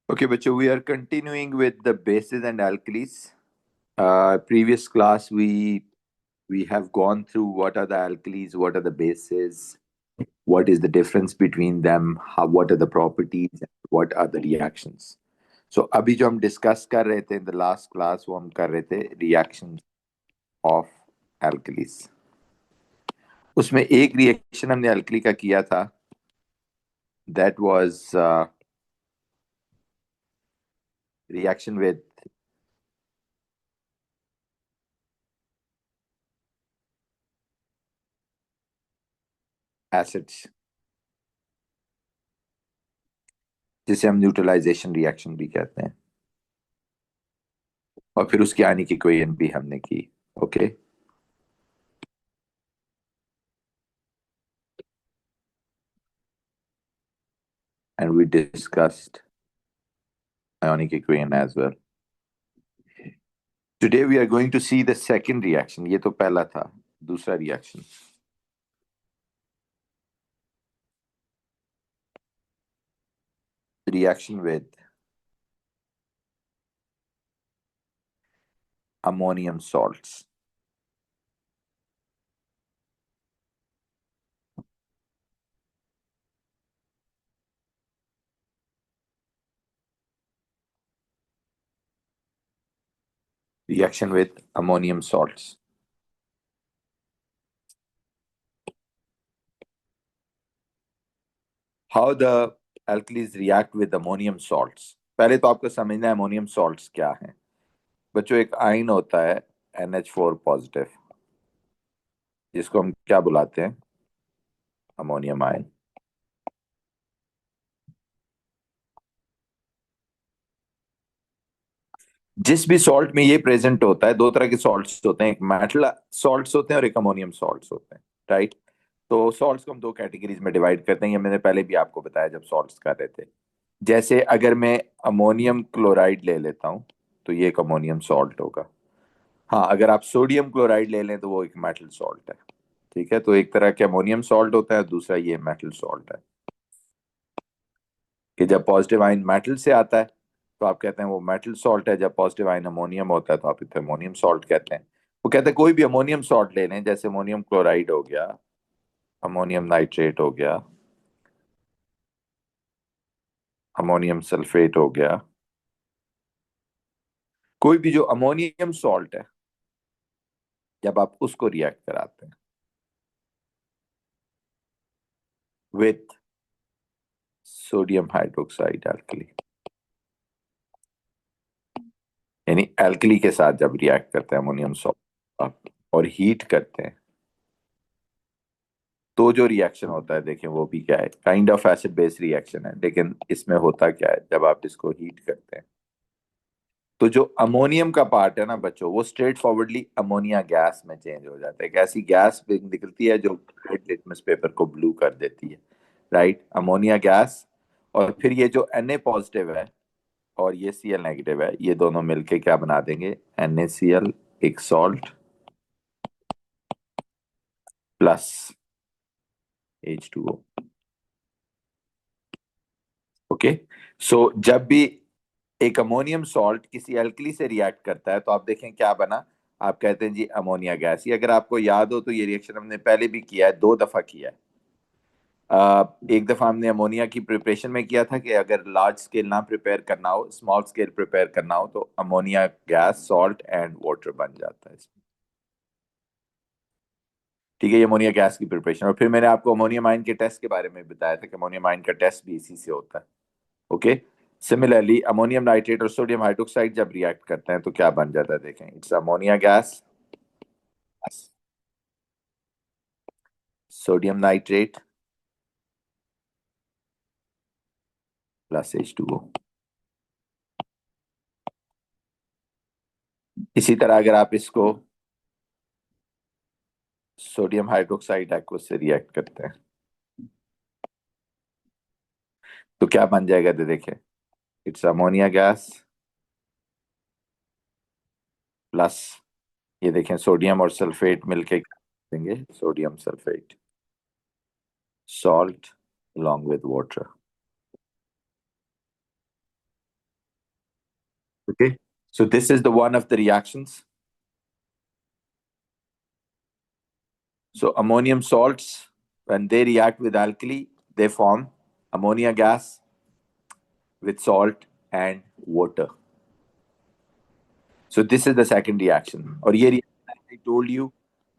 Okay, Bacho, we are continuing with the bases and alkalis. Previous class, we have gone through what are the alkalis, what are the bases, what is the difference between them, what are the properties, and what are the reactions. So अभी जो हम discuss कर रहे थे in the last class, वो हम कर रहे थे reactions of alkalis. उसमें एक रिएक्शन हमने alkali का किया था, that was reaction with acids, जिसे हम न्यूट्रलाइजेशन रिएक्शन भी कहते हैं, और फिर उसकी आने की इक्वेशन भी हमने की. Okay, and we discussed ionic equation as well. Today we are going to see the second reaction. ये तो पहला था, दूसरा reaction. Reaction with ammonium salts. Reaction with ammonium salts. How the alkalis react with ammonium salts. पहले तो आपको समझना है ammonium salts क्या है. बच्चों, एक आयन होता है NH4 पॉजिटिव, जिसको हम क्या बुलाते हैं, अमोनियम आयन. जिस भी सॉल्ट में ये प्रेजेंट होता है, दो तरह के सॉल्ट्स होते हैं, एक मेटल सॉल्ट्स होते हैं और एक अमोनियम सॉल्ट्स होते हैं, राइट. तो सॉल्ट्स को हम दो कैटेगरीज में डिवाइड करते हैं. ये मैंने पहले भी आपको बताया जब सॉल्ट्स कर रहे थे. जैसे अगर मैं अमोनियम क्लोराइड ले लेता हूं तो ये एक अमोनियम सॉल्ट होगा. हाँ, अगर आप सोडियम क्लोराइड ले लें तो वो एक मेटल सॉल्ट है. ठीक है, तो एक तरह के अमोनियम सॉल्ट होता है, दूसरा ये मेटल सॉल्ट है. कि जब पॉजिटिव आयन मेटल से आता है तो आप कहते हैं वो मेटल सॉल्ट है, जब पॉजिटिव आयन अमोनियम होता है तो आप इसे अमोनियम सॉल्ट कहते हैं. वो कहते हैं कोई भी अमोनियम सॉल्ट ले लें, जैसे अमोनियम क्लोराइड हो गया, अमोनियम नाइट्रेट हो गया, अमोनियम सल्फेट हो गया, कोई भी जो अमोनियम सॉल्ट है, जब आप उसको रिएक्ट कराते हैं विथ सोडियम हाइड्रोक्साइड एल्कली, यानी एल्कली के साथ जब रिएक्ट करते हैं अमोनियम सॉल्ट और हीट करते हैं, तो जो रिएक्शन होता है, देखें वो भी क्या है, kind of acid base reaction है. लेकिन इसमें होता क्या है, जब आप इसको हीट करते हैं तो जो अमोनियम का पार्ट है ना बच्चों, वो स्ट्रेट फॉरवर्डली अमोनिया गैस में चेंज हो जाता है. एक ऐसी गैस निकलती है जो लिटमस पेपर को ब्लू कर देती है, राइट, अमोनिया गैस. और फिर ये जो Na पॉजिटिव है और ये Cl नेगेटिव है, ये दोनों मिलके क्या बना देंगे, NaCl, एक सॉल्ट, प्लस H2O. ओके, सो जब भी एक अमोनियम सॉल्ट किसी एल्कली से रिएक्ट करता है तो आप देखें क्या बना, आप कहते हैं जी अमोनिया गैस. ये अगर आपको याद हो तो ये रिएक्शन हमने पहले भी किया है, दो दफा किया है. एक दफा हमने अमोनिया की प्रिपरेशन में किया था कि अगर लार्ज स्केल ना प्रिपेयर करना हो, स्मॉल स्केल प्रिपेयर करना हो, तो ammonia gas, salt and water बन जाता है इसमें. ठीक है, ये अमोनिया गैस की प्रिपरेशन. और फिर मैंने आपको अमोनियम आयन के टेस्ट के बारे में बताया था कि अमोनियम आयन का टेस्ट भी इसी से होता है. ओके, सिमिलरली अमोनियम नाइट्रेट और सोडियम हाइड्रोक्साइड जब रिएक्ट करते हैं तो क्या बन जाता है, देखें, it's ammonia gas, sodium nitrate plus H2O. इसी तरह अगर आप इसको सोडियम हाइड्रोक्साइड एक्वस से रिएक्ट करते हैं तो क्या बन जाएगा, देखें, इट्स अमोनिया गैस प्लस, ये देखें, सोडियम और सल्फेट मिलके देंगे sodium sulphate, salt along with water. Okay. So this is the one of the reactions. So ammonium salts, when they react with alkali, they form ammonia gas with salt and water. So this is the second reaction. और ये reaction, as I told you,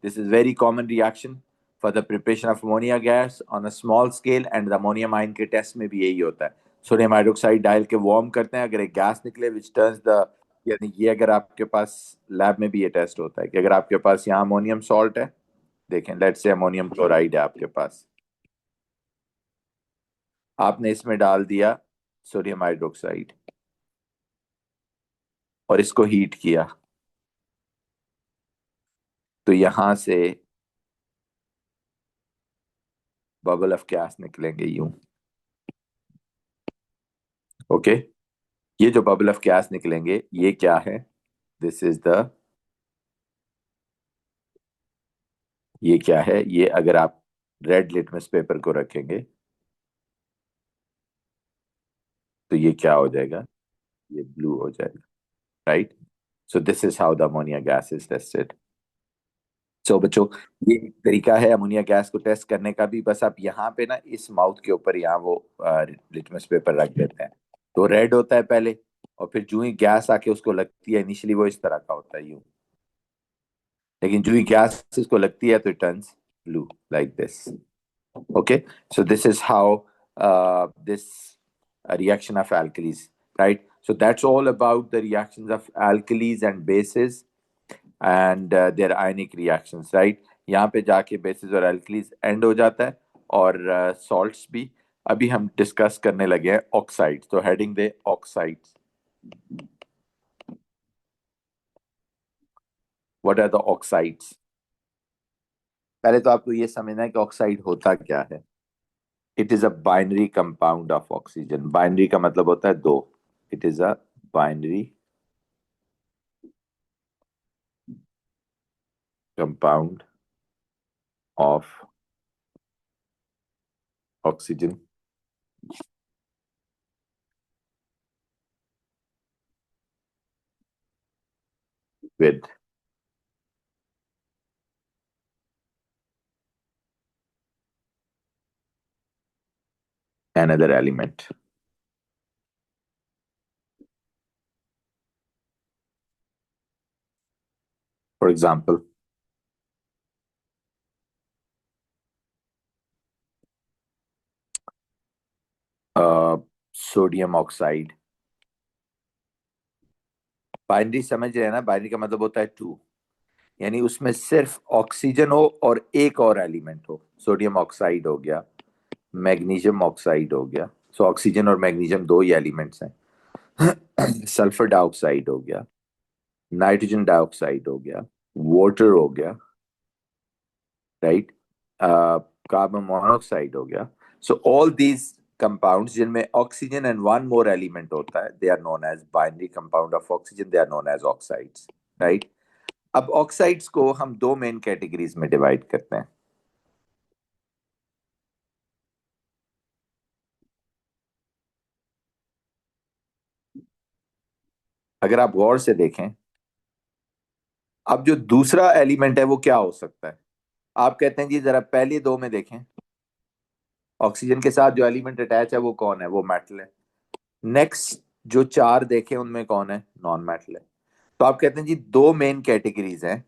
this is very common reaction for the preparation of ammonia gas on a small scale, and the ammonium ion के test में भी यही होता है. Sodium hydroxide डाल के वार्म करते हैं, अगर एक गैस निकले विच टर्न्स द, यानी ये अगर आपके पास लैब में भी ये टेस्ट होता है कि अगर आपके पास यहाँ अमोनियम सॉल्ट है, देखें लेट्स से अमोनियम क्लोराइड है आपके पास, आपने इसमें डाल दिया सोडियम हाइड्रोक्साइड और इसको हीट किया, तो यहां से बबल ऑफ गैस निकलेंगे यूं. ओके. ये जो बबल ऑफ गैस निकलेंगे ये क्या है? दिस इज द, ये क्या है? ये अगर आप रेड लिटमस पेपर को रखेंगे तो ये क्या हो जाएगा? ये ब्लू हो जाएगा. Right. So this is how the ammonia gas is tested. So बच्चों, ये एक तरीका है अमोनिया गैस को टेस्ट करने का भी. बस आप यहाँ पे ना इस माउथ के ऊपर यहाँ वो लिटमस पेपर रख देते हैं, तो रेड होता है पहले, और फिर जो ही गैस आके उसको लगती है इनिशियली वो इस तरह का होता है यूं, लेकिन जो ही गैस इसको लगती है तो it turns blue like this. Okay, so this is how this reaction of alkalis, right? So that's all about the reactions of alkalis and bases and their ionic reactions, right? यहाँ पे जाके bases और alkalis end हो जाता है, और salts भी. अभी हम डिस्कस करने लगे हैं oxides, तो heading they oxides. What are the oxides? पहले तो आपको ये समझना है कि ऑक्साइड होता क्या है. It is a binary compound of oxygen. Binary का मतलब होता है दो. It is a binary compound of oxygen with another element. For example, sodium oxide. Binary समझ रहे हैं ना? बाइनरी का मतलब होता है टू, यानी उसमें सिर्फ ऑक्सीजन हो और एक और एलिमेंट हो. सोडियम ऑक्साइड हो गया, मैग्नीशियम ऑक्साइड हो गया. सो ऑक्सीजन और मैग्नीशियम दो ही एलिमेंट्स हैं. सल्फर डाइऑक्साइड हो गया, नाइट्रोजन डाइऑक्साइड हो गया, वाटर हो गया, राइट, कार्बन मोनोऑक्साइड हो गया. सो ऑल दीज कंपाउंड्स जिनमें oxygen and one more element होता है, they are known as binary compound of oxygen, they are known as oxides, right. अब ऑक्साइड्स को हम दो मेन कैटेगरीज में डिवाइड करते हैं. अगर आप गौर से देखें, अब जो दूसरा एलिमेंट है वो क्या हो सकता है? आप कहते हैं जी जरा पहले दो में देखें, ऑक्सीजन के साथ जो एलिमेंट अटैच है वो कौन है? वो मेटल है. नेक्स्ट जो चार देखें उनमें कौन है? नॉन मेटल है. तो आप कहते हैं जी दो मेन कैटेगरीज हैं.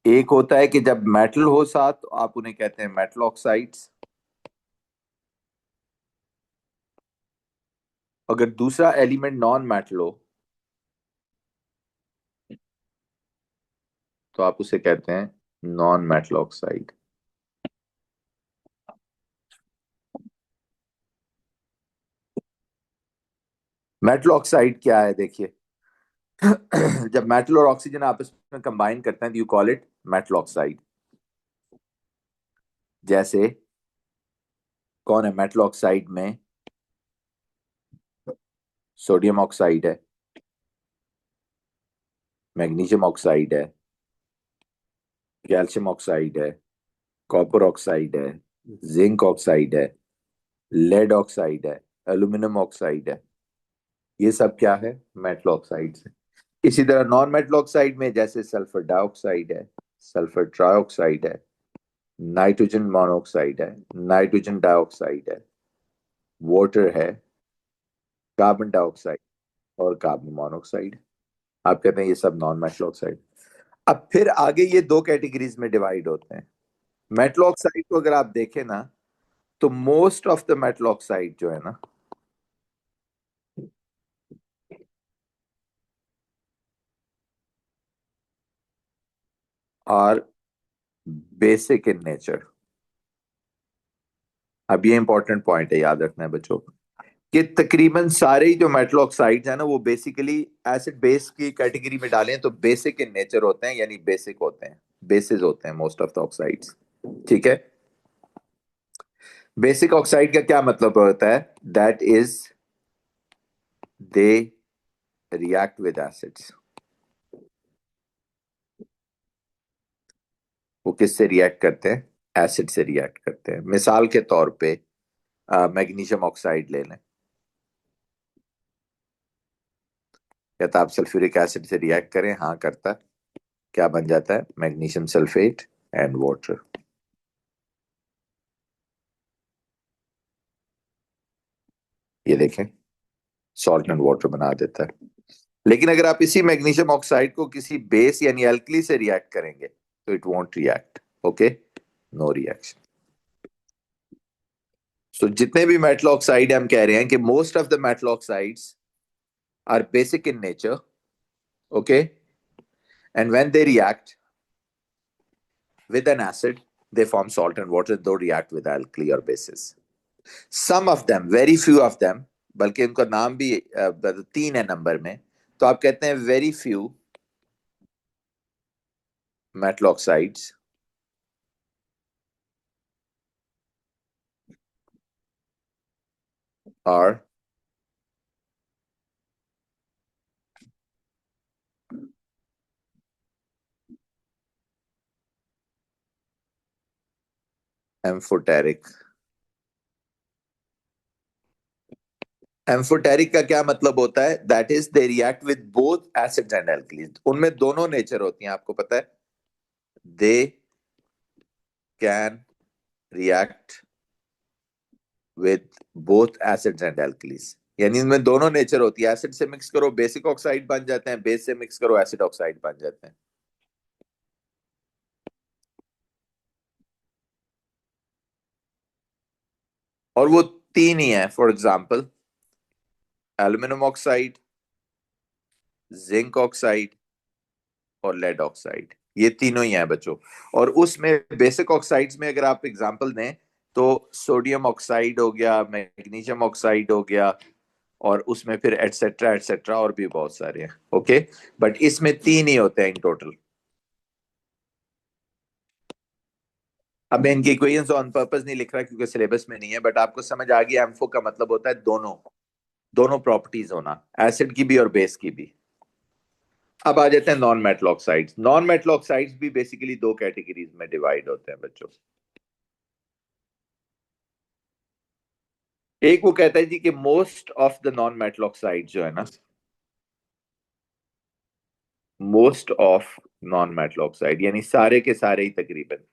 एक होता है कि जब मेटल हो साथ तो आप उन्हें कहते हैं मेटल ऑक्साइड्स. अगर दूसरा एलिमेंट नॉन मेटल हो तो आप उसे कहते हैं non metal oxide. Metal oxide क्या है देखिए. जब मेटल और ऑक्सीजन आपस में कंबाइन करते हैं तो you call it metal oxide. जैसे कौन है मेटल ऑक्साइड में? सोडियम ऑक्साइड है, मैग्नीशियम ऑक्साइड है, कैल्शियम ऑक्साइड है, कॉपर ऑक्साइड है, जिंक ऑक्साइड है, लेड ऑक्साइड है, एल्यूमिनियम ऑक्साइड है. ये सब क्या है? मेटल ऑक्साइड है। इसी तरह नॉन मेटल ऑक्साइड में जैसे सल्फर डाइऑक्साइड है, सल्फर ट्राइऑक्साइड है, नाइट्रोजन मोनोऑक्साइड है, नाइट्रोजन डाइऑक्साइड है, वाटर है, कार्बन डाइऑक्साइड और कार्बन मोनोऑक्साइड। आप कहते हैं ये सब नॉन मेटल ऑक्साइड। अब फिर आगे ये दो कैटेगरीज में डिवाइड होते हैं। मेटल ऑक्साइड को अगर आप देखें ना, तो most of the metal oxide जो है ना, आर बेसिक इन नेचर। अब ये इंपॉर्टेंट पॉइंट है, याद रखना है बच्चों को, कि तकरीबन सारे ही जो मेटल ऑक्साइड्स हैं ना, वो बेसिकली एसिड बेस की कैटेगरी में डालें तो बेसिक इन नेचर होते हैं, यानी बेसिक होते हैं, बेसिस होते हैं मोस्ट ऑफ द ऑक्साइड्स। ठीक है। बेसिक ऑक्साइड का क्या मतलब होता है? That is they react with acids. वो किससे रिएक्ट करते हैं? एसिड से रिएक्ट करते हैं। मिसाल के तौर पे मैग्नीशियम ऑक्साइड ले लें, या तो आप सल्फ्यूरिक एसिड से रिएक्ट करें, हाँ करता है। क्या बन जाता है? Magnesium sulphate and water. ये देखें, सॉल्ट एंड वाटर बना देता है। लेकिन अगर आप इसी मैग्नीशियम ऑक्साइड को किसी बेस यानी अल्कली से रिएक्ट करेंगे तो it won't react. Okay, no reaction. So जितने भी मेटल ऑक्साइड हम कह रहे हैं कि most of the metal oxides are basic in nature. Okay, and when they react with an acid, they form salt and water, though react with alkali or bases. Some of them, very few of them, बल्कि उनका नाम भी तीन है number में, तो आप कहते हैं very few metal oxides are amphoteric. Amphoteric का क्या मतलब होता है? That is they react with both acids and alkalis. उनमें दोनों नेचर होती हैं, आपको पता है। They can react with both acids and alkalis, यानी इनमें दोनों नेचर होती है। एसिड से मिक्स करो बेसिक ऑक्साइड बन जाते हैं, बेस से मिक्स करो एसिड ऑक्साइड बन जाते हैं। और वो तीन ही है, for example aluminium oxide, zinc oxide और लेड ऑक्साइड। ये तीनों ही हैं बच्चों। और उसमें बेसिक ऑक्साइड्स में अगर आप एग्जांपल दें तो सोडियम ऑक्साइड हो गया, मैग्नीशियम ऑक्साइड हो गया, और उसमें फिर एटसेट्रा एटसेट्रा और भी बहुत सारे हैं। ओके, बट इसमें तीन ही होते हैं इन टोटल। अब मैं इनकी इक्वेशंस ऑन पर्पस नहीं लिख रहा क्योंकि सिलेबस में नहीं है, बट आपको समझ आ गया। एम्फो का मतलब होता है दोनों, दोनों प्रॉपर्टीज होना, एसिड की भी और बेस की भी। अब आ जाते हैं non metal oxides. Non metal oxides भी बेसिकली दो कैटेगरीज में डिवाइड होते हैं बच्चों। एक वो कहता है जी कि most of the non metal oxide जो है ना, most of non metal oxide यानी सारे के सारे ही तकरीबन,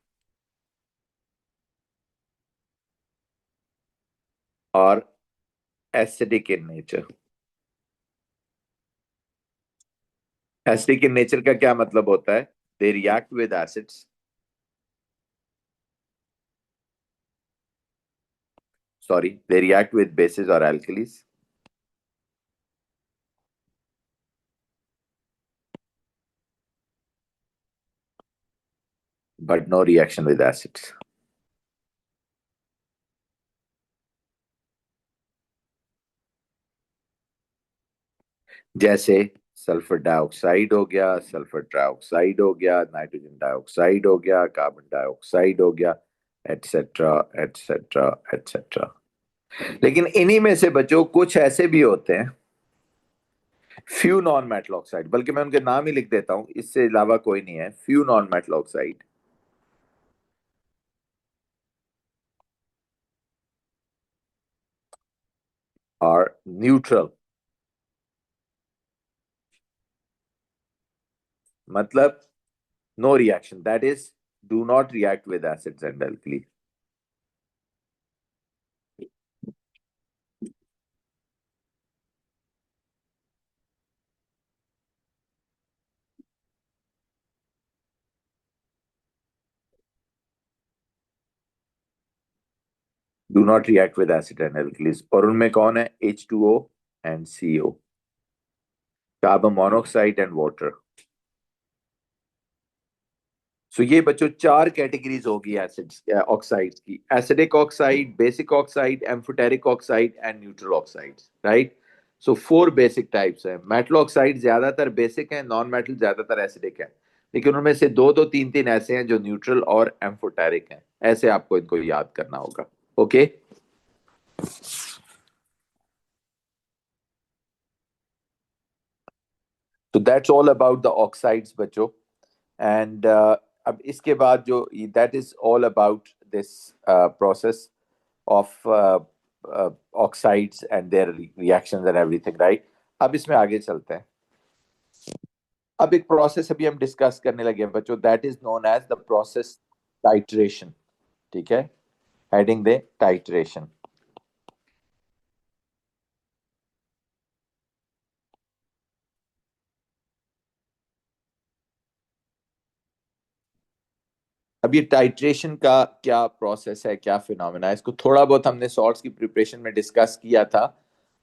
और acidic in nature. Acidic in nature का क्या मतलब होता है? दे react with acids, sorry, they react with basis और alkalis, but no reaction with acids. जैसे सल्फर डाइऑक्साइड हो गया, सल्फर ट्राइऑक्साइड हो गया, नाइट्रोजन डाइऑक्साइड हो गया, कार्बन डाइऑक्साइड हो गया, एटसेट्रा एटसेट्रा एटसेट्रा। लेकिन इन्हीं में से बच्चों कुछ ऐसे भी होते हैं, फ्यू नॉन मेटल ऑक्साइड, बल्कि मैं उनके नाम ही लिख देता हूं, इससे अलावा कोई नहीं है। Few non metal oxide are neutral मतलब no reaction, that is do not react with acids and alkali. Do not react with acid and alkalis, और उनमें कौन है? H2O and CO, carbon monoxide and water. So ये बच्चों चार categories होगी acids oxides की: acidic oxide, basic oxide, amphoteric oxide and neutral oxides, right? So four basic types हैं. मेटल ऑक्साइड ज्यादातर बेसिक है, नॉन मेटल ज्यादातर एसिडिक है, लेकिन उनमें से दो दो तीन तीन ऐसे हैं जो न्यूट्रल और एम्फोटेरिक हैं. ऐसे आपको इनको याद करना होगा. ओके. तो that's all about the oxides बच्चों. एंड अब इसके बाद जो that is all about this process of oxides and there reactions and everything, right? अब इसमें आगे चलते हैं. अब एक प्रोसेस अभी हम डिस्कस करने लगे हैं बच्चों, that is known as the process titration. ठीक है, हेडिंग दे टाइट्रेशन. अब ये टाइट्रेशन का क्या प्रोसेस है, क्या फिनोमेना है, इसको थोड़ा बहुत हमने सॉल्ट्स की प्रिपरेशन में डिस्कस किया था,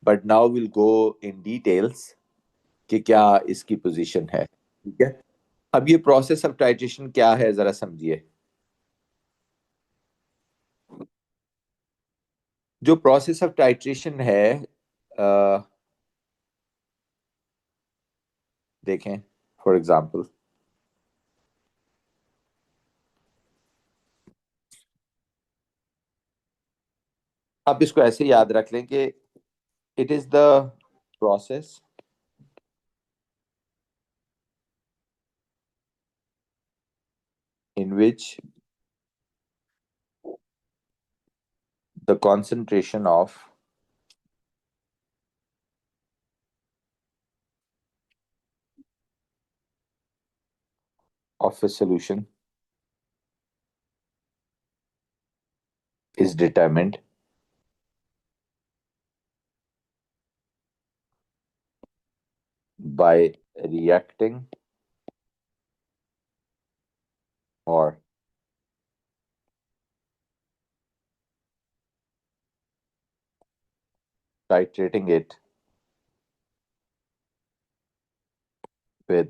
but now will go in details कि क्या इसकी पोजीशन है. ठीक है. अब ये प्रोसेस ऑफ टाइट्रेशन क्या है जरा समझिए. जो प्रोसेस ऑफ टाइट्रेशन है, अ, देखें फॉर एग्जांपल, आप इसको ऐसे याद रख लें कि it is the process in which the concentration of a solution is determined by reacting or titrating it with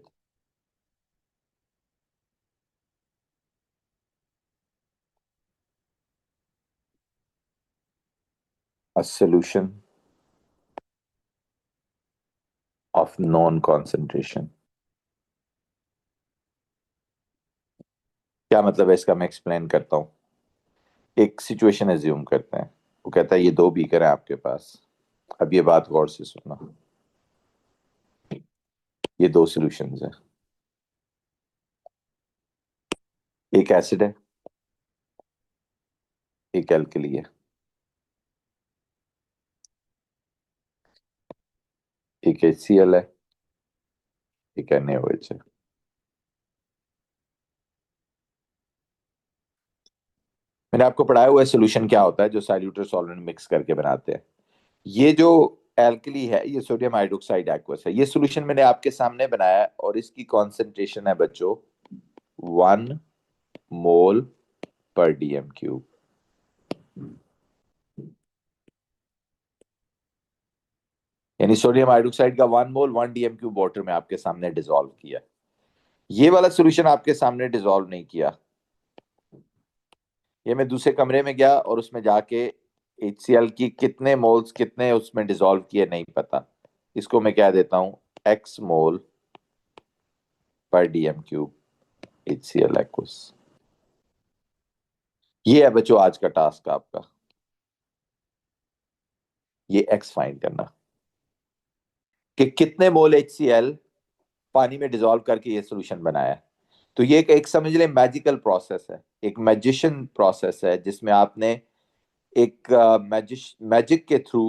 a solution of known concentration. क्या मतलब है इसका, मैं एक्सप्लेन करता हूँ. एक सिचुएशन एज्यूम करते हैं. वो कहता है ये दो बीकर है आपके पास. अब ये बात गौर से सुनना. ये दो सॉल्यूशंस है, एक एसिड है, एक एल्कली है, एक HCl है, एक NaOH है. मैंने आपको पढ़ाया हुआ है सोल्यूशन क्या होता है जो सॉल्यूट और सॉल्वेंट मिक्स करके बनाते हैं. ये जो एल्कली है ये सोडियम हाइड्रोक्साइड एक्वस है. ये सॉल्यूशन मैंने आपके सामने बनाया है और इसकी कॉन्सेंट्रेशन है बच्चों 1 मोल पर DM³ यानी सोडियम हाइड्रोक्साइड का 1 मोल 1 DM³ वाटर में आपके सामने डिसॉल्व किया. ये वाला सॉल्यूशन आपके सामने डिसॉल्व नहीं किया. ये मैं दूसरे कमरे में गया और उसमें जाके HCl की कितने मोल्स कितने उसमें डिसॉल्व किए नहीं पता. इसको मैं क्या देता हूं, X मोल पर DM³ HCl एक्वस. ये है बच्चों आज का टास्क आपका, ये X फाइंड करना कि कितने मोल HCl पानी में डिसॉल्व करके ये सॉल्यूशन बनाया है. तो ये एक समझ लें मैजिकल प्रोसेस है, एक मैजिशियन प्रोसेस है जिसमें आपने एक मैजिक के थ्रू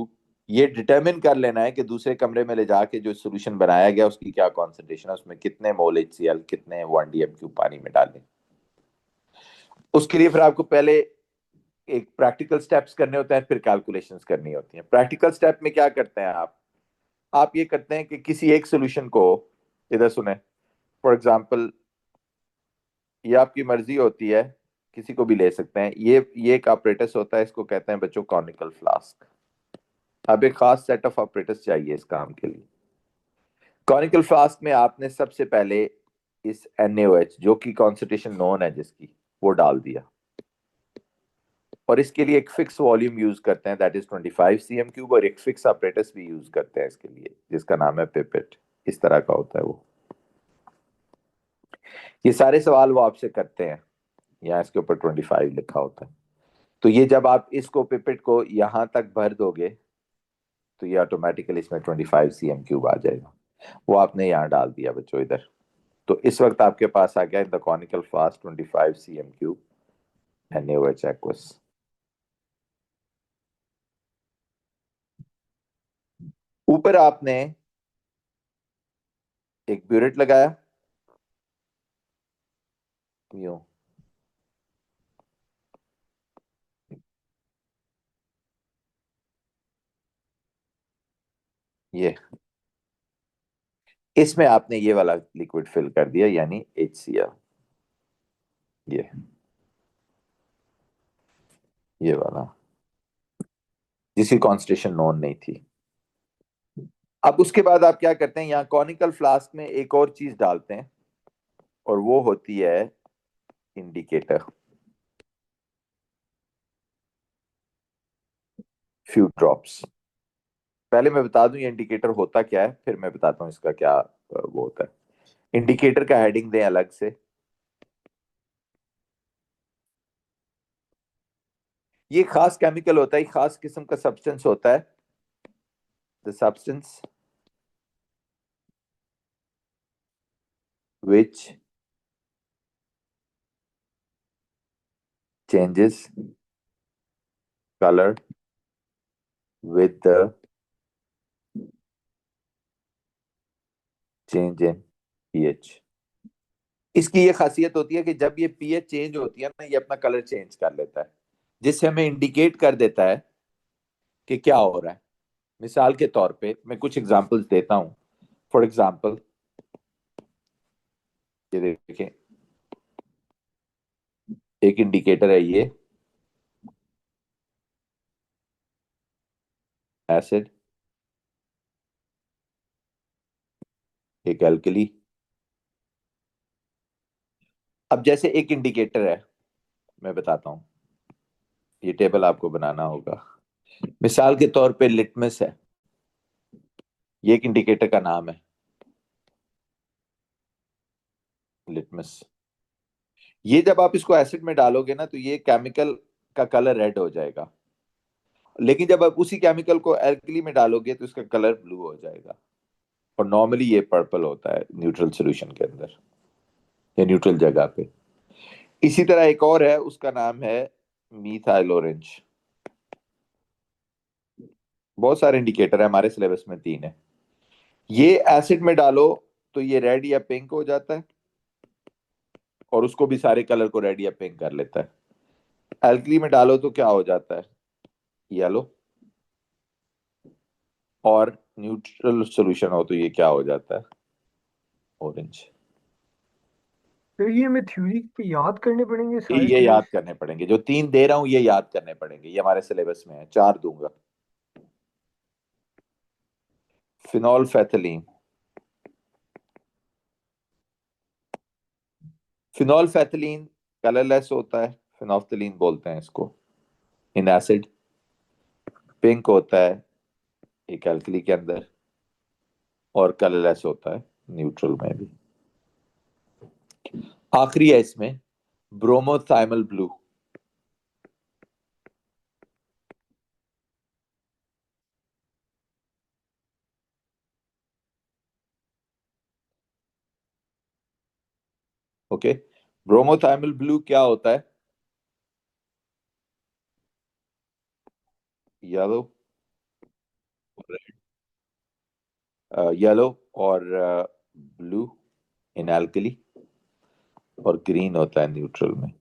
ये डिटरमिन कर लेना है कि दूसरे कमरे में ले जाके जो सोल्यूशन बनाया गया उसकी क्या कॉन्सेंट्रेशन है, उसमें कितने मोल HCl, कितने 1 DMQ पानी में डालें। उसके लिए फिर आपको पहले एक प्रैक्टिकल स्टेप्स करने होते हैं, फिर कैलकुलेशंस करनी होती हैं। प्रैक्टिकल स्टेप में क्या करते हैं आप ये करते हैं कि किसी एक सोल्यूशन को, इधर सुने, फॉर एग्जांपल ये आपकी मर्जी होती है, किसी को भी ले सकते हैं। ये एक ऑपरेटस होता है, इसको कहते हैं बच्चों कॉनिकल फ्लास्क। अब एक खास सेट ऑफ ऑपरेटस चाहिए इस काम के लिए। कॉनिकल फ्लास्क में आपने सबसे पहले इस NaOH जो कि कॉन्सेंट्रेशन नोन है जिसकी, वो डाल दिया, और इसके लिए एक फिक्स वॉल्यूम यूज करते हैं, दैट इज 25 cm3, और एक फिक्स ऑपरेटस भी यूज करते हैं इसके लिए जिसका नाम है पिपेट। इस तरह का होता है वो। ये सारे सवाल वो आपसे करते हैं, यहाँ इसके ऊपर 25 लिखा होता है। तो ये जब आप इसको पिपेट को यहां तक भर दोगे तो ये ऑटोमेटिकली इसमें 25 cm3 आ जाएगा। वो आपने यहाँ डाल दिया बच्चों इधर। तो इस वक्त आपके पास आ गया in the conical flask 25 cm3 NaOH aqueous। ऊपर आपने एक ब्यूरेट लगाया, यूं, ये इसमें आपने ये वाला लिक्विड फिल कर दिया, यानी HCl, ये वाला जिसकी कॉन्सेंट्रेशन नोन नहीं थी। अब उसके बाद आप क्या करते हैं, यहाँ कॉनिकल फ्लास्क में एक और चीज डालते हैं, और वो होती है इंडिकेटर, फ्यू ड्रॉप्स। पहले मैं बता दूं ये इंडिकेटर होता क्या है, फिर मैं बताता हूँ इसका क्या वो होता है। इंडिकेटर का हेडिंग दें अलग से। ये खास केमिकल होता है, खास किस्म का सब्सटेंस होता है, the substance which changes color with the change in pH। इसकी ये खासियत होती है कि जब ये pH चेंज होती है ना, ये अपना कलर चेंज कर लेता है, जिससे हमें इंडिकेट कर देता है कि क्या हो रहा है। मिसाल के तौर पे मैं कुछ एग्जांपल्स देता हूं। फॉर एग्जांपल ये देखिए, एक इंडिकेटर है ये, एसिड, एक एल्कली। अब जैसे एक इंडिकेटर है, मैं बताता हूँ, ये टेबल आपको बनाना होगा। मिसाल के तौर पे लिटमस है, ये एक इंडिकेटर का नाम है, लिटमस। ये जब आप इसको एसिड में डालोगे ना तो ये केमिकल का कलर रेड हो जाएगा, लेकिन जब आप उसी केमिकल को एल्कली में डालोगे तो इसका कलर ब्लू हो जाएगा। और नॉर्मली ये पर्पल होता है न्यूट्रल सॉल्यूशन के अंदर, या न्यूट्रल जगह पे। इसी तरह एक और है, उसका नाम है मीथाइल ऑरेंज। बहुत सारे इंडिकेटर है, हमारे सिलेबस में 3 है। ये एसिड में डालो तो ये रेड या पिंक हो जाता है, और उसको भी सारे कलर को रेड या पिंक कर लेता है। एल्कली में डालो तो क्या हो जाता है, येलो। और न्यूट्रल सॉल्यूशन हो तो ये क्या हो जाता है, ऑरेंज। तो ये हमें थ्योरी पे याद करने पड़ेंगे सारे ये याद टर्म्स। करने पड़ेंगे, जो 3 दे रहा हूं ये याद करने पड़ेंगे, ये हमारे सिलेबस में है। 4 दूंगा। फिनॉल फैथलीन, फिनॉल फैथलीन कलरलेस होता है, फिनोफ्थलीन बोलते हैं इसको इन एसिड। पिंक होता है एक एल्कली के अंदर, और कलरलेस होता है न्यूट्रल में भी। आखिरी है इसमें ब्रोमोथाइमल ब्लू। ओके, ब्रोमोथाइमल ब्लू क्या होता है, येलो, येलो और ब्लू इन एल्कली, और ग्रीन होता है न्यूट्रल में।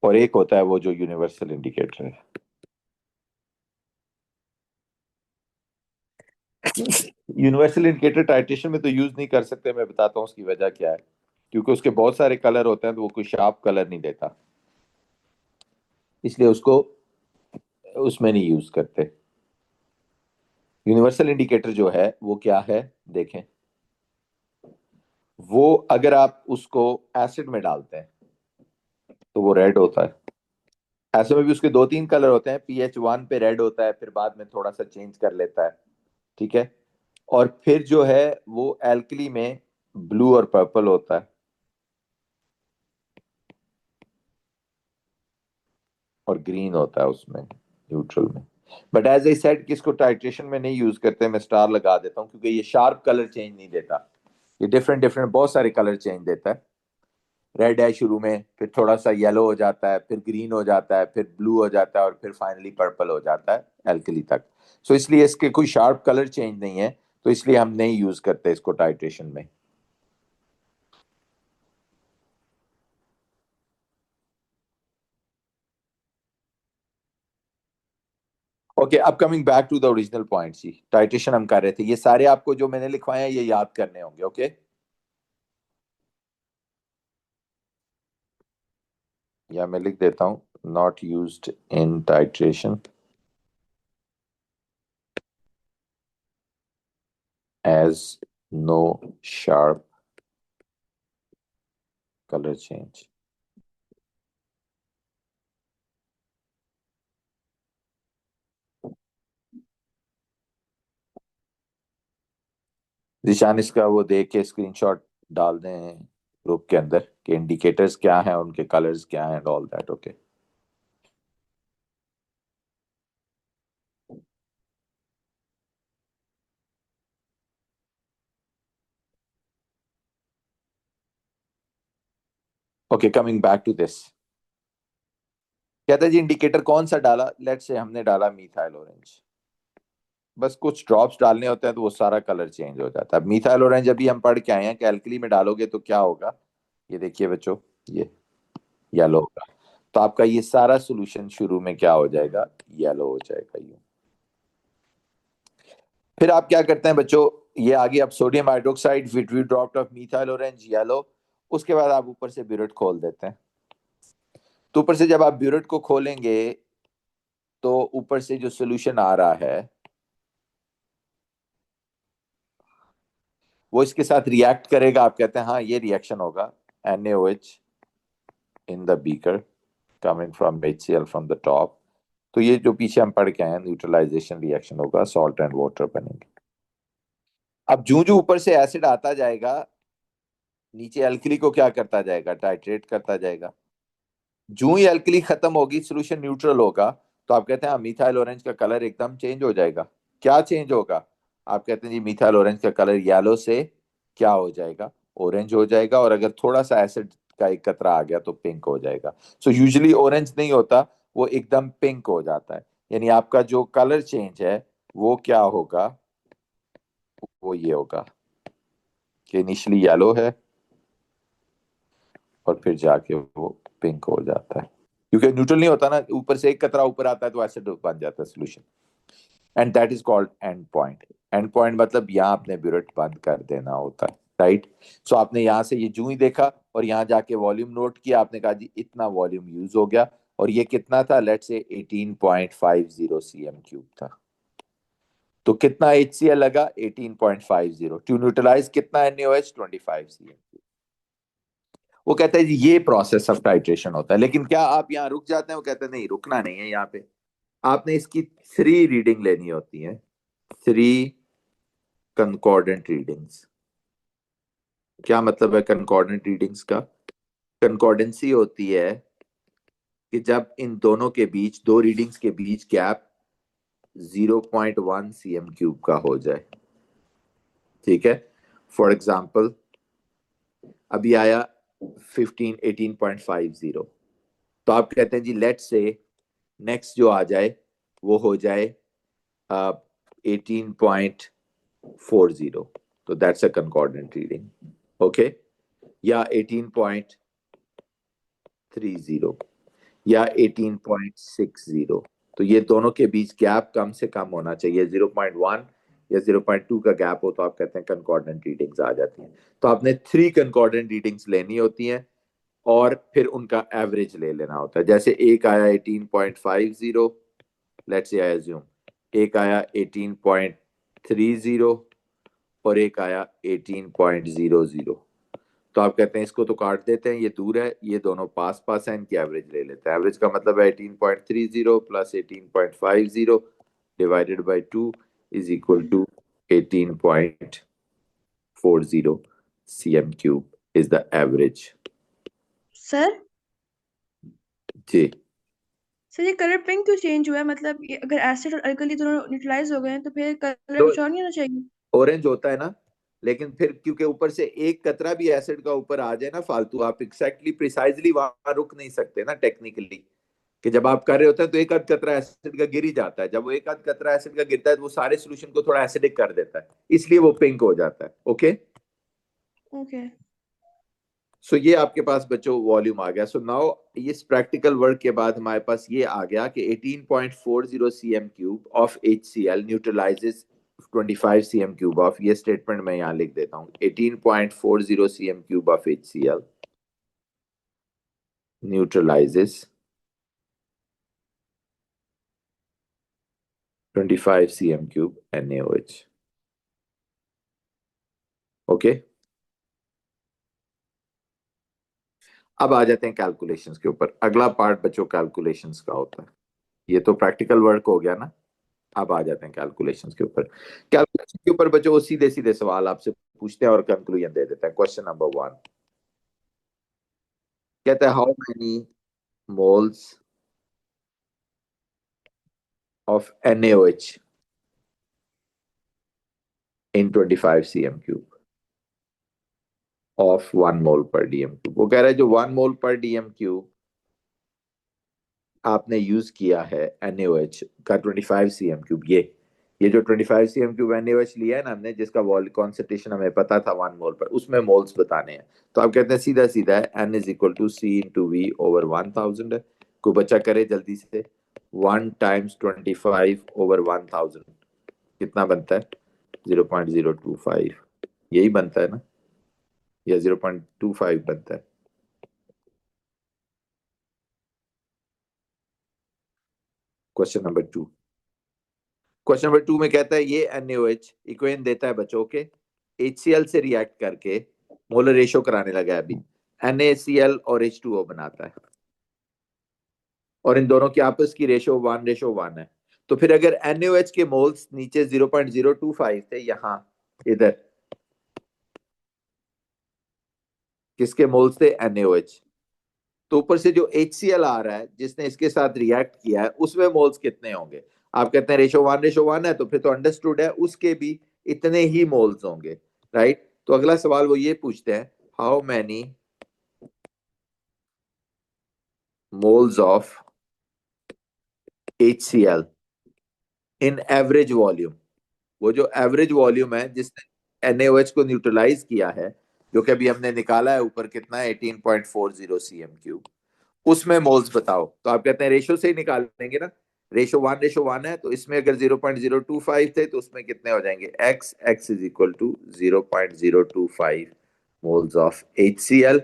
और एक होता है वो जो यूनिवर्सल इंडिकेटर है। यूनिवर्सल इंडिकेटर टाइट्रेशन में तो यूज नहीं कर सकते, मैं बताता हूँ उसकी वजह क्या है। क्योंकि उसके बहुत सारे कलर होते हैं तो वो कोई शार्प कलर नहीं देता, इसलिए उसको उसमें नहीं यूज करते। यूनिवर्सल इंडिकेटर जो है वो क्या है, देखें। वो अगर आप उसको एसिड में डालते हैं तो वो रेड होता है। ऐसे में भी उसके दो तीन कलर होते हैं, pH 1 पे रेड होता है, फिर बाद में थोड़ा सा चेंज कर लेता है। ठीक है। और फिर जो है वो एल्कली में ब्लू और पर्पल होता है, और ग्रीन होता है उसमें न्यूट्रल में। बट एज आई सेड कि इसको टाइट्रेशन में नहीं यूज करते, मैं स्टार लगा देता हूँ क्योंकि ये शार्प कलर चेंज नहीं देता। ये डिफरेंट डिफरेंट बहुत सारे कलर चेंज देता है। रेड है शुरू में, फिर थोड़ा सा येलो हो जाता है, फिर ग्रीन हो जाता है, फिर ब्लू हो जाता है, और फिर फाइनली पर्पल हो जाता है एल्कली तक। सो इसलिए इसके कोई शार्प कलर चेंज नहीं है, तो इसलिए हम नहीं यूज करते इसको टाइट्रेशन में। ओके, अब coming back to the original point जी, टाइट्रेशन हम कर रहे थे। ये सारे आपको जो मैंने लिखवाए हैं ये याद करने होंगे। ओके, या मैं लिख देता हूं, not used in titration as no sharp colour change. निशान इसका वो देख के स्क्रीनशॉट डाल दें ग्रुप के अंदर कि इंडिकेटर्स क्या हैं, उनके कलर्स क्या हैं, and all that. Okay. Okay, coming back to this. कहता है जी इंडिकेटर कौन सा डाला, लेट्स से हमने डाला मीथाइल ऑरेंज। बस कुछ ड्रॉप्स डालने होते हैं तो वो सारा कलर चेंज हो जाता है। अब मीथाइल ऑरेंज अभी हम पढ़ के आए हैं कि एल्कली में डालोगे तो क्या होगा। ये देखिए बच्चों, ये येलो होगा। तो आपका ये सारा सॉल्यूशन शुरू में क्या हो जाएगा, येलो हो जाएगा यूं। फिर आप क्या करते हैं बच्चों, ये आगे अब sodium hydroxide with we drop of methyl orange yellow. उसके बाद आप ऊपर से ब्यूरेट खोल देते हैं। तो ऊपर से जब आप ब्यूरेट को खोलेंगे तो ऊपर से जो सोल्यूशन आ रहा है वो इसके साथ रिएक्ट करेगा। आप कहते हैं हाँ ये रिएक्शन होगा, NaOH in the beaker coming from HCl from the top. तो ये जो पीछे हम पढ़ के आए हैं न्यूट्रलाइजेशन रिएक्शन होगा, सॉल्ट एंड वाटर बनेंगे। अब जूं जूं ऊपर से एसिड आता जाएगा, नीचे एल्कली को क्या करता जाएगा, टाइट्रेट करता जाएगा। जूं ही एल्कली खत्म होगी, सोल्यूशन न्यूट्रल होगा, तो आप कहते हैं हाँ मीथाइल ऑरेंज का कलर एकदम चेंज हो जाएगा। क्या चेंज होगा, आप कहते हैं जी मीथाइल ऑरेंज का कलर येलो से क्या हो जाएगा, ऑरेंज हो जाएगा। और अगर थोड़ा सा एसिड का एक कतरा आ गया तो पिंक हो जाएगा। सो यूजुअली ऑरेंज नहीं होता, वो एकदम पिंक हो जाता है। यानी आपका जो कलर चेंज है वो क्या होगा, वो ये होगा कि इनिशियली येलो है और फिर जाके वो पिंक हो जाता है। क्योंकि न्यूट्रल नहीं होता ना, ऊपर से एक कतरा ऊपर आता है तो एसिड बन जाता है solution. And that is called and point. And point मतलब यहाँ आपने ब्यूरेट बंद कर देना होता है, राइट। सो आपने यहाँ से ये जूं ही देखा और यहाँ जाके वॉल्यूम नोट किया, आपने कहा जी इतना वॉल्यूम यूज हो गया। और ये कितना था, लेट से 18.50 cm³ था। तो कितना HCl लगा, 18.50। टू न्यूट्रलाइज कितना NaOH, 25 cm³। वो कहते हैं जी ये प्रोसेस ऑफ टाइट्रेशन होता है। लेकिन क्या आप यहाँ रुक जाते हैं, वो कहते हैं नहीं रुकना नहीं है। यहाँ पे आपने इसकी 3 रीडिंग लेनी होती है, 3 कंकॉर्डेंट रीडिंग्स। क्या मतलब है कंकॉर्डेंट रीडिंग्स का, कंकॉर्डेंसी होती है कि जब इन दोनों के बीच, दो रीडिंग्स के बीच गैप 0.1 cm³ का हो जाए। ठीक है। फॉर एग्जाम्पल अभी आया 18.50। तो आप कहते हैं जी लेट से नेक्स्ट जो आ जाए वो हो जाए 18.40, तो दैट्स अ कंकॉर्डेंट रीडिंग, ओके, या 18.30 या 18.60। तो ये दोनों के बीच गैप कम से कम होना चाहिए, 0.1 या 0.2 का गैप हो तो आप कहते हैं कंकॉर्डेंट रीडिंग्स आ जाती हैं। तो आपने 3 कंकॉर्डेंट रीडिंग्स लेनी होती हैं और फिर उनका एवरेज ले लेना होता है। जैसे एक आया 18.50, लेट्स से आई अज्यूम, एक आया 18.30 और एक आया 18.00। तो आप कहते हैं इसको तो काट देते हैं, ये दूर है, ये दोनों पास पास हैं, इनकी एवरेज ले लेते हैं। एवरेज का मतलब है 18.30 plus 18.50 divided by 2 is equal to 18.40 cm cube is the average. Sir जी, सर ये कलर पिंक क्यों चेंज हुआ है? मतलब ये अगर एसिड और अल्कली दोनों न्यूट्रलाइज हो गए हैं तो फिर कलर तो कुछ और नहीं होना चाहिए? ऑरेंज होता है ना, लेकिन फिर क्योंकि ऊपर से एक कतरा भी एसिड का ऊपर आ जाए ना फालतू, आप एक्जैक्टली प्रिसाइजली वहां रुक नहीं सकते ना टेक्निकली, कि जब आप कर रहे होते हैं तो एक आध कतरा एसिड का गिर ही जाता है। जब वो एक आध कतरा एसिड का गिरता है तो वो सारे सोल्यूशन को थोड़ा एसिडिक कर देता है, इसलिए वो पिंक हो जाता है। Okay, okay. सो ये आपके पास बच्चों वॉल्यूम आ गया। सो नाउ इस प्रैक्टिकल वर्क के बाद हमारे पास ये आ गया कि 18.40 cm cube of HCl neutralises 25 cm cube of, ये स्टेटमेंट मैं यहाँ लिख देता हूँ, 18.40 cm cube of HCl neutralises 25 cm cube NaOH। Okay, अब आ जाते हैं कैलकुलेशंस के ऊपर। अगला पार्ट बच्चों कैलकुलेशंस का होता है। ये तो प्रैक्टिकल वर्क हो गया ना, अब आ जाते हैं कैलकुलेशंस के ऊपर। कैलकुलेशन के ऊपर बच्चों वो सीधे सीधे सवाल आपसे पूछते हैं और कंक्लूजन दे देते हैं। क्वेश्चन नंबर 1 कहता है how many moles of NaOH in 25 cm cube of 1 मोल पर डीएम क्यूब। वो कह रहा है जो 1 मोल पर डीएम क्यूब आपने यूज किया है NaOH का 25 cm क्यूब, ये जो 25 cm क्यूब NaOH लिया है ना हमने, जिसका वॉल कॉन्सेंट्रेशन हमें पता था 1 मोल पर, उसमें मोल्स बताने हैं। तो आप कहते हैं सीधा सीधा है N is equal to C into V over 1000 है। कोई बच्चा करे जल्दी से, 1 टाइम्स 25 ओवर 1000 कितना बनता है? 0.025, यही बनता है ना, या 0.25 बनता है? क्वेश्चन नंबर 2, क्वेश्चन नंबर 2 में कहता है ये NaOH इक्वेशन देता है बच्चों के, HCl से रिएक्ट करके मोलर रेशो कराने लगा है अभी, NaCl और H2O बनाता है, और इन दोनों की आपस की रेशो 1:1 है। तो फिर अगर NaOH के मोल्स नीचे 0.025 थे, यहाँ इधर किसके मोल्स थे? NaOH। तो ऊपर से जो HCl आ रहा है जिसने इसके साथ रिएक्ट किया है, उसमें मोल्स कितने होंगे? आप कहते हैं रेशो 1:1 है, तो फिर तो अंडरस्टूड है उसके भी इतने ही मोल्स होंगे, राइट? तो अगला सवाल वो ये पूछते हैं how many moles of HCl in average volume. वो जो एवरेज वॉल्यूम है जिसने NaOH को न्यूट्रलाइज किया है, जो कि अभी हमने निकाला है ऊपर, कितना है? 18.40 cm क्यूब, उसमें मोल्स बताओ। तो आप कहते हैं रेशो से ही निकालेंगे ना, रेशो 1:1 है, तो इसमें अगर 0.025 थे तो उसमें कितने हो जाएंगे? x is equal to 0.025 moles of HCl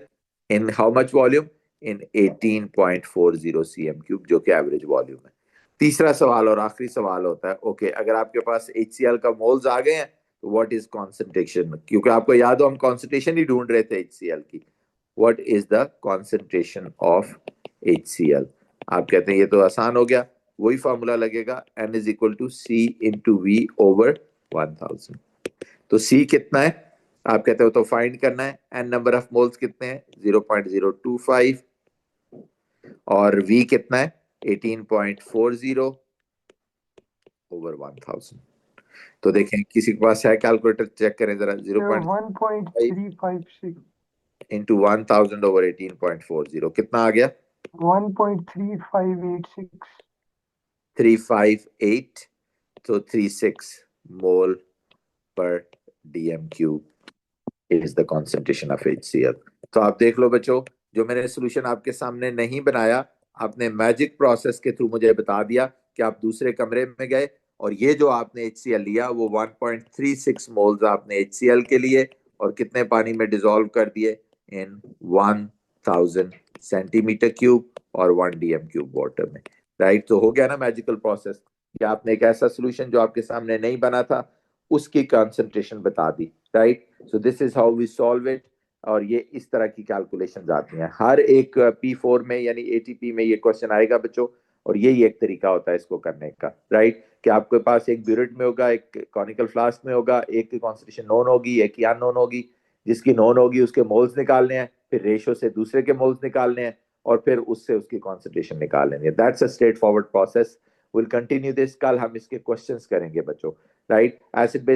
in how much volume? In 18.40 cm cube, जो कि एवरेज वॉल्यूम है। तीसरा सवाल और आखिरी सवाल होता है, ओके अगर आपके पास HCl का मोल्स आ गए हैं तो व्हाट इज कॉन्सेंट्रेशन? क्योंकि आपको याद हो हम कॉन्सेंट्रेशन ही ढूंढ रहे थे HCl की। What is the concentration of HCl? आप कहते हैं ये तो आसान हो गया, वही फॉर्मूला लगेगा, N is equal to C into V over 1000। तो C कितना है आप कहते हो तो फाइंड करना है, N नंबर ऑफ मोल्स कितने हैं? 0.025, और V कितना है? 18.40 ओवर 1000। तो देखें किसी के पास है कैलकुलेटर, चेक करें जरा, 0.5 1.356 इंटू 1000 ओवर 18.40 कितना आ गया? 1.3586 358 तो 36 mole per dm cube is the concentration of HCl. तो आप देख लो बच्चों, जो मैंने सोल्यूशन आपके सामने नहीं बनाया, आपने मैजिक प्रोसेस के थ्रू मुझे बता दिया कि आप दूसरे कमरे में गए और ये जो आपने HCl लिया वो 1.36 मोल्स आपने HCl के लिए और कितने पानी में डिसॉल्व कर दिए इन 1000 सेंटीमीटर क्यूब और 1 डीएम क्यूब वाटर में, राइट। तो हो गया ना मैजिकल प्रोसेस कि आपने एक ऐसा सोल्यूशन जो आपके सामने नहीं बना था उसकी कंसंट्रेशन बता दी, right. So this is how we solve it. और ये इस तरह की कैलकुलेशंस आती हैं हर एक P4 में यानी ATP में ये क्वेश्चन आएगा बच्चों, और यही एक तरीका होता है इसको करने का, राइट। कि आपके पास एक ब्यूरेट में होगा, एक कॉनिकल फ्लास्क में होगा, एक की कॉन्सेंट्रेशन नोन होगी, एक की अननोन होगी। जिसकी नोन होगी उसके मोल्स निकालने हैं, फिर रेशो से दूसरे के मोल्स निकालने हैं और फिर उससे उसकी कॉन्सेंट्रेशन निकाल लेंगे। That's a straight forward process. Will continue this, कल हम इसके क्वेश्चंस करेंगे बच्चों, राइट। Acid base